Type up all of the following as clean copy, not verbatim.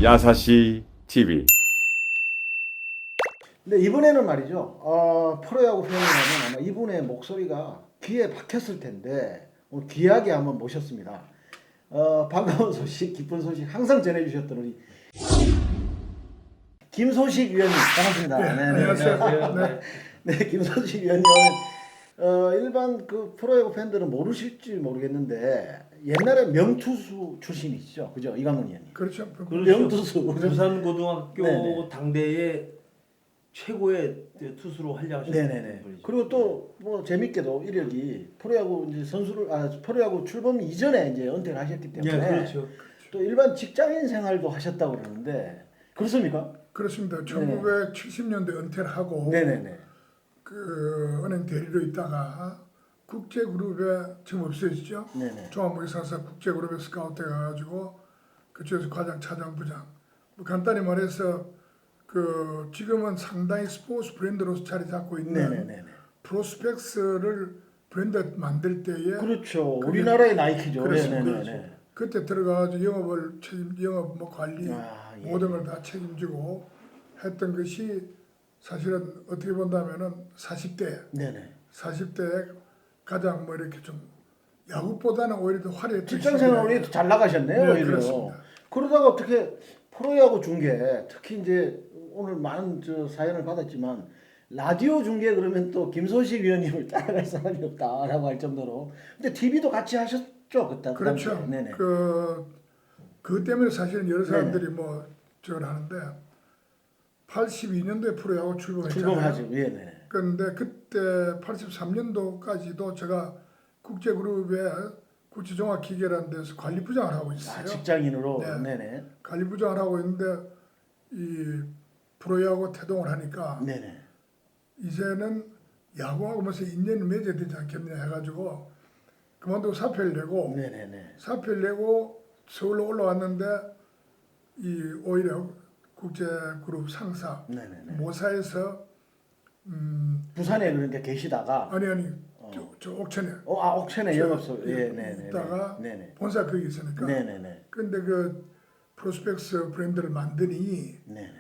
야사시 TV. 근데 이번에는 말이죠. 프로야구 팬이라면 아마 이분의 목소리가 귀에 박혔을 텐데 오늘 귀하게 한번 모셨습니다. 반가운 소식, 기쁜 소식 항상 전해주셨던 우리 김소식 위원님 반갑습니다. 네, 안녕하세요. 네. 네, 김소식 위원님. 일반 그 프로야구 팬들은 모르실지 모르겠는데 옛날에 명투수 출신이시죠, 그죠, 이강문 위원님? 그렇죠. 명투수. 부산고등학교 네네. 당대의 최고의 투수로 활약하셨던 네네네. 분이죠. 그리고 또 뭐 재밌게도 이력이 프로야구 이제 프로야구 출범 이전에 이제 은퇴를 하셨기 때문에 네, 그렇죠. 또 일반 직장인 생활도 하셨다고 그러는데 그렇습니까? 그렇습니다. 1970년대 은퇴를 하고 네네네. 그 은행 대리로 있다가 국제그룹에 지금 없어지죠. 네네. 종합무역상사 국제그룹에 스카우트해 가지고 그쪽에서 과장, 차장, 부장. 뭐 간단히 말해서 그 지금은 상당히 스포츠 브랜드로서 자리 잡고 있는 네네네. 프로스펙스를 브랜드 만들 때에 그렇죠. 그게- 우리나라의 나이키죠. 그렇습니다. 네네네. 그때 들어가서 영업 뭐 관리 예. 모든 걸 다 책임지고 했던 것이 사실은 어떻게 본다면은 40대 네네. 가장 뭐 이렇게 좀 야구보다는 오히려 더 화려했던 직장 생활이 잘 나가셨네요. 네, 오히려. 그렇습니다. 그러다가 어떻게 프로야구 중계, 특히 이제 오늘 많은 사연을 받았지만 라디오 중계 그러면 또 김소식 위원님을 따라갈 사람이 없다라고 할 정도로. 근데 TV도 같이 하셨죠, 그때. 그렇죠. 당시에. 네네. 그 때문에 사실은 여러 사람들이 뭐 저걸 하는데 82년도에 프로야구 출범했잖아요. 출범하죠. 예, 네. 그런데 그때 83년도까지도 제가 국제그룹의 국제종합기계라는 데서 관리부장을 하고 있어요. 직장인으로. 네. 네네. 관리부장을 하고 있는데 이 프로야구 태동을 하니까 네네. 이제는 야구하고 무슨 인연이 맺어야 되지 않겠냐 해가지고 그만두고 사표를 내고 네네네. 서울로 올라왔는데 이 오히려 국제그룹 상사 네네네. 모사에서 부산에 그러니까 계시다가 아니 저 옥천에 옥천에 저- 영업소 예, 네네. 있다가 네네. 본사 거기 있으니까 네네네. 근데 그 프로스펙스 브랜드를 만드니 네네.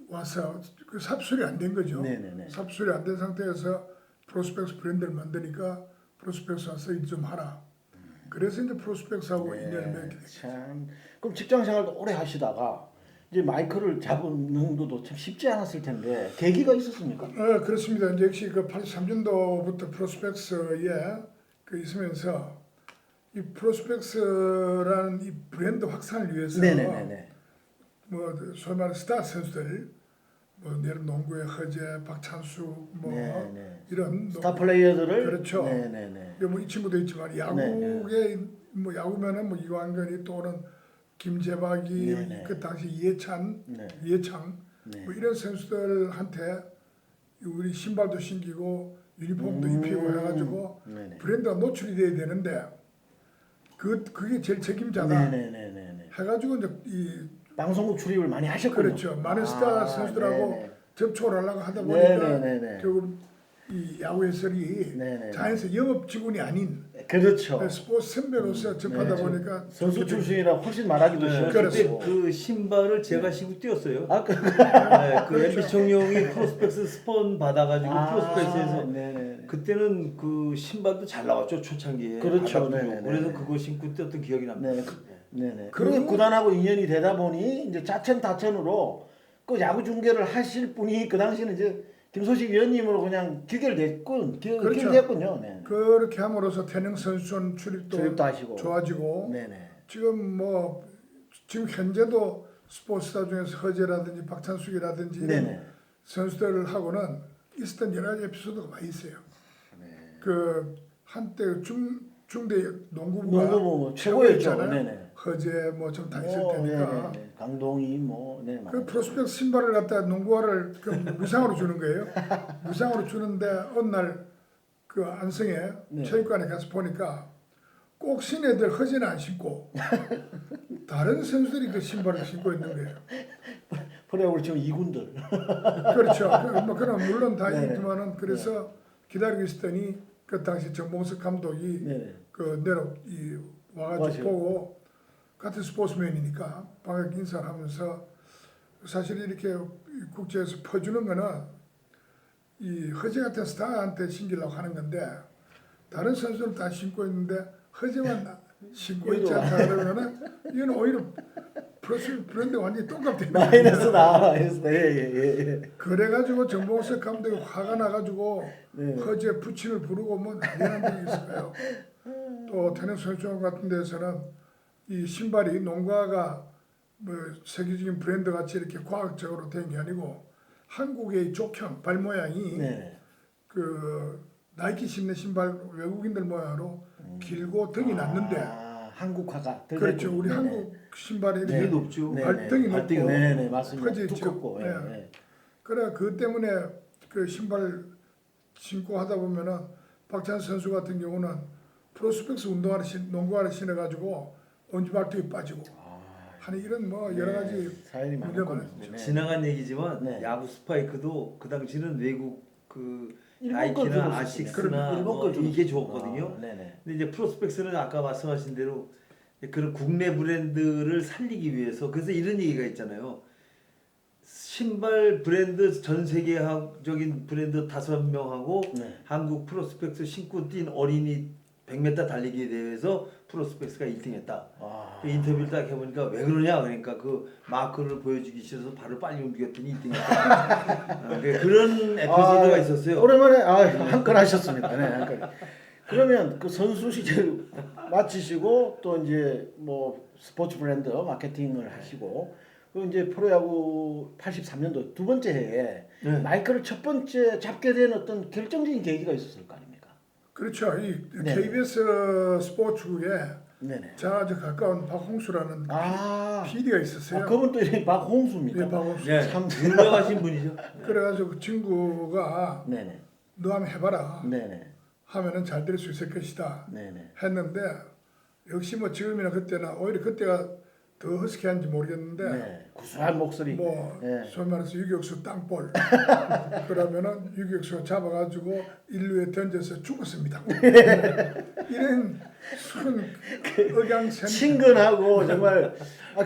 와서 그 삽술이 안 된 거죠. 네네네. 삽술이 안 된 상태에서 프로스펙스 브랜드를 만드니까 프로스펙스 와서 일 좀 하라. 그래서 이제 프로스펙스하고 인연을 맺게 됐죠. 참. 그럼 직장 생활도 오래 하시다가 이제 마이크를 잡는 것도 참 쉽지 않았을 텐데 계기가 있었습니까? 그렇습니다. 이제 역시 그 83년도부터 프로스펙스에 그 있으면서 이 프로스펙스라는 이 브랜드 확산을 위해서 네네네네. 뭐 소위 말하는 스타 선수들 뭐 예를 농구의 허재, 박찬수 뭐 네네. 이런 스타 플레이어들을 그렇죠. 네네네. 뭐이 친구도 있지만 야구에 뭐 야구면은 뭐 이광근이 또는 김재박이 네네. 그 당시 이해찬, 네. 이해창 네. 뭐 이런 선수들한테 우리 신발도 신기고 유니폼도 입히고 해가지고 네네. 브랜드가 노출이 돼야 되는데 그게 제일 책임자다 네네네네. 해가지고 이제 이 방송국 출입을 많이 하셨군요. 그렇죠. 많은 스타 선수들하고 네네. 접촉을 하려고 하다 보니까 네네네네. 결국 이 야구 해설이 네네. 자연스레 영업 직원이 아닌 그렇죠. 스포츠 선배로서 접하다 네. 보니까 선수 출신이라 훨씬 말하기도 네, 쉬웠고. 그때 그 신발을 제가 신고 뛰었어요. 아, 네, 그 그렇죠. MB 청룡이 프로스펙스 스폰 받아가지고 프로스펙스에서 네네. 그때는 그 신발도 잘 나왔죠 초창기에. 그렇죠. 가격도 네네네. 좋고. 그래서 그거 신고 뛰었던 기억이 납니다. 네. 네네. 그리고 구단하고 인연이 되다 보니 이제 자천다천으로 그 야구 중계를 하실 분이 그 당시에는 이제 김소식 위원님으로 그냥 기결됐군요. 네. 그렇게 함으로써 태능 선수촌 출입도 하시고. 좋아지고 네네. 지금 현재도 스포츠스타 중에서 허재라든지 박찬숙이라든지 이런 네네. 선수들하고는 있었던 여러 가지 에피소드가 많이 있어요. 네. 그 한때 중대 농구부가 농구부 최고였죠. 최고였잖아요. 네네. 허재 뭐 좀 다 있을 테니까. 네네. 강동희 네. 그 프로스펙트 신발을 갖다 농구화를 그 무상으로 주는 거예요. 무상으로 주는데 어느 날 그 안성에 네. 체육관에 가서 보니까 꼭 신애들 허재는 안 신고 다른 선수들이 그 신발을 신고 있는 거예요. 프로야구를 지금 2군들. 그렇죠. 뭐 그럼 물론 다 네네. 있지만은 그래서 기다리고 있었더니 그 당시 정봉석 감독이 네네. 그 와가지고 맞아요. 보고 같은 스포츠맨이니까 반갑게 인사를 하면서 사실 이렇게 국제에서 퍼주는 거는 이 허재 같은 스타한테 신기려고 하는 건데 다른 선수는 다 신고 있는데 허재만 신고 있지 않다 그러면은 이건 오히려 브랜드 완전히 똑같아. 마이너스다. 예. 그래가지고 정봉석 감독이 화가 나가지고 네. 허재 부친을 부르고 뭐 난리난 적이 있어요. 또 테니스 선수 같은 데서는 이 신발이 농구화가 뭐 세계적인 브랜드 같이 이렇게 과학적으로 된 게 아니고 한국의 족형 발 모양이 네. 그 나이키 신는 신발 외국인들 모양으로 길고 등이 났는데 한국화가 그렇죠. 우리 네네. 한국 신발이 네. 이렇게 높죠. 발등이 높고 네네 맞습니다. 퍼져 있죠. 두껍고. 예, 네. 예. 그래 그 때문에 그 신발 신고 하다 보면은 박찬 선수 같은 경우는 프로스펙스 운동화를 농구화를 신어가지고 온지발톱이 빠지고 하는 이런 뭐 여러 가지 사연이 문제가 많았군요. 많았죠. 네. 지나간 얘기지만 네. 야구 스파이크도 그 당시는 외국 그 일본 걸 나이키나 주로 아식스나 일본 뭐 걸 주로 이게 썼어요. 좋았거든요. 네네. 근데 이제 프로스펙스는 아까 말씀하신 대로 그런 국내 브랜드를 살리기 위해서 그래서 이런 얘기가 있잖아요. 신발 브랜드 전 세계적인 브랜드 5명하고 네. 한국 프로스펙스 신고 뛴 어린이 100m 달리기 대회에서 프로스펙스가 1등했다. 그 인터뷰를 딱 해보니까 왜 그러냐 그러니까 그 마크를 보여주기 싫어서 발을 빨리 움직였더니 1등했다. 그런 에피소드가 있었어요. 오랜만에 한 건 하셨습니다. 네, 한 건. 그러면 그 선수 시절 마치시고 또 이제 뭐 스포츠 브랜드 마케팅을 하시고 그 이제 프로야구 83년도 두 번째 해에 네. 마이크를 첫 번째 잡게 된 어떤 결정적인 계기가 있었을 거 아닙니까? 그렇죠. 이 네. KBS 스포츠국에 네네. 제가 아주 가까운 박홍수라는 아, PD가 있었어요. 그분 또 이름이 박홍수입니까? 네, 박홍수. 네, 참. 유명하신 분이죠. 그래가지고 그 친구가 네네. 너 한번 해봐라 네네. 하면은 잘 될 수 있을 것이다 네네. 했는데 역시 뭐 지금이나 그때나 오히려 그때가 더 허스키한지 모르겠는데 네. 구수한 목소리. 뭐 네. 소위 말해서 유격수 땅볼 그러면은 유격수가 잡아가지고 일루에 던져서 죽었습니다. 이런 순 억양센 친근하고 정말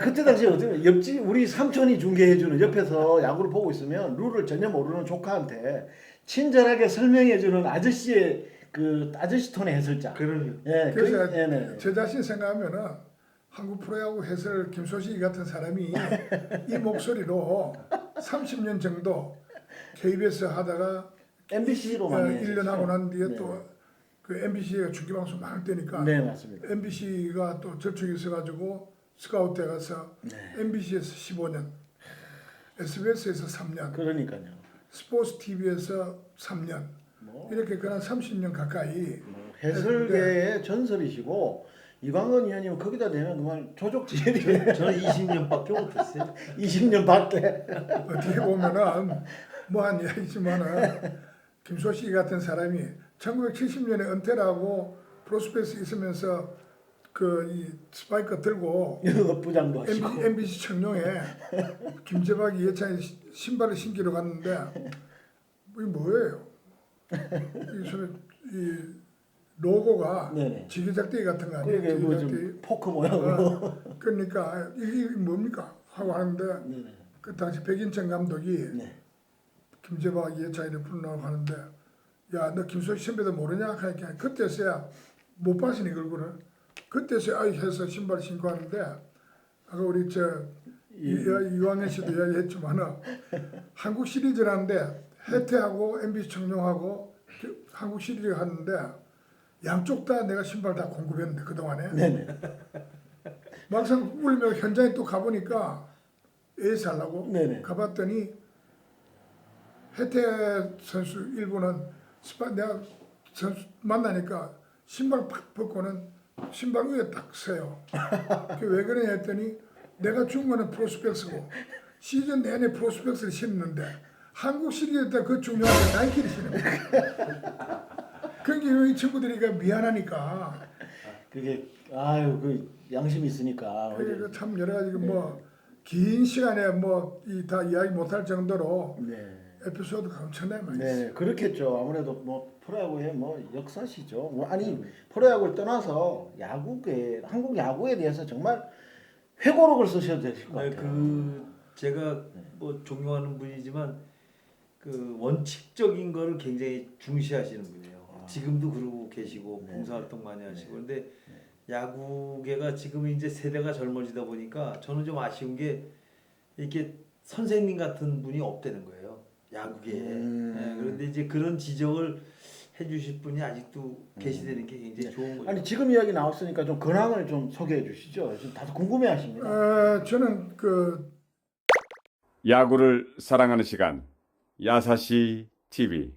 그때 당시에 어떻게 옆집 우리 삼촌이 중계해주는 옆에서 야구를 보고 있으면 룰을 전혀 모르는 조카한테 친절하게 설명해주는 아저씨의 그 아저씨 톤의 해설자. 그럼요. 예, 그래서 네. 제 자신 생각하면은 한국 프로야구 해설 김소식 같은 사람이 이 목소리로 30년 정도 KBS 하다가 MBC로 많이 1년 하고 난 뒤에 네. 또 그 MBC가 중계방송 많을 때니까 네 맞습니다. MBC가 또 저쪽에 있어가지고 스카우트에 가서 네. MBC에서 15년, SBS에서 3년, 그러니까요. 스포츠 TV에서 3년 뭐, 이렇게 그냥 30년 가까이 해설계의 전설이시고 이광건 의원님은 거기다 대면 정말 조족지혈이에요. 저는 20년밖에 못했어요. 20년 밖에. 어떻게 보면은 뭐한 이야기지만은 김소식 같은 사람이 1970년에 은퇴를 하고 프로스펙스 있으면서 그 이 스파이크 들고 부장도 하시고. MBC 청룡에 김재박이 예찬이 신발을 신기로 갔는데 이게 뭐예요? 이 로고가 네네. 지기작대기 같은 거 아니에요? 그게 뭐 지기작대기. 좀 포크 모양으로. 그러니까 이게 뭡니까? 하고 하는데 네네. 그 당시 백인천 감독이 네. 김재박 예찬이를 부르려고 하는데 야 너 김소식 선배도 모르냐? 하니까 그때서야 못 봤으니 얼굴을 그때서야 해서 신발 신고 하는데 아까 우리 이광현 씨도 이야기했지만은 한국 시리즈라는데 해태하고 MBC 청룡하고 한국 시리즈 하는데 양쪽 다 내가 신발 다 공급했는데 그동안에 네네. 막상 울며 현장에 또 가보니까 에이스 하려고 네네. 가봤더니 해태 선수 일부는 내가 선수 만나니까 신발 팍 벗고는 신발 위에 딱 서요. 그게 왜 그러냐 했더니 내가 준 거는 프로스펙스고 시즌 내내 프로스펙스를 신는데 한국 시리즈 때 그 중요한 게 나이키를 신는 거야. 그러니까 이 친구들이 미안하니까 그게 아유 그 양심이 있으니까. 그참 여러 가지 뭐 긴 시간에 뭐 이 다 이야기 못할 정도로 네. 에피소드가 엄청나게 많이 있어요. 네, 그렇겠죠. 아무래도 뭐 프로야구의 뭐 역사시죠. 뭐 아니 프로야구를 떠나서 야구계 한국 야구에 대해서 정말 회고록을 쓰셔도 되실 것 네, 같아요. 제가 뭐 존경하는 분이지만 그 원칙적인 거를 굉장히 중시하시는 분이에요. 지금도 그러고 계시고 네. 봉사활동 많이 하시고 그런데 야구계가 지금 이제 세대가 젊어지다 보니까 저는 좀 아쉬운 게 이렇게 선생님 같은 분이 없다는 거예요. 야구계에. 네, 그런데 이제 그런 지적을 해주실 분이 아직도 계시다는 게 굉장히 좋은 거죠. 아니 지금 이야기 나왔으니까 좀 근황을 좀 소개해 주시죠. 지금 다들 궁금해하십니다. 저는 그 야구를 사랑하는 시간 야사시 TV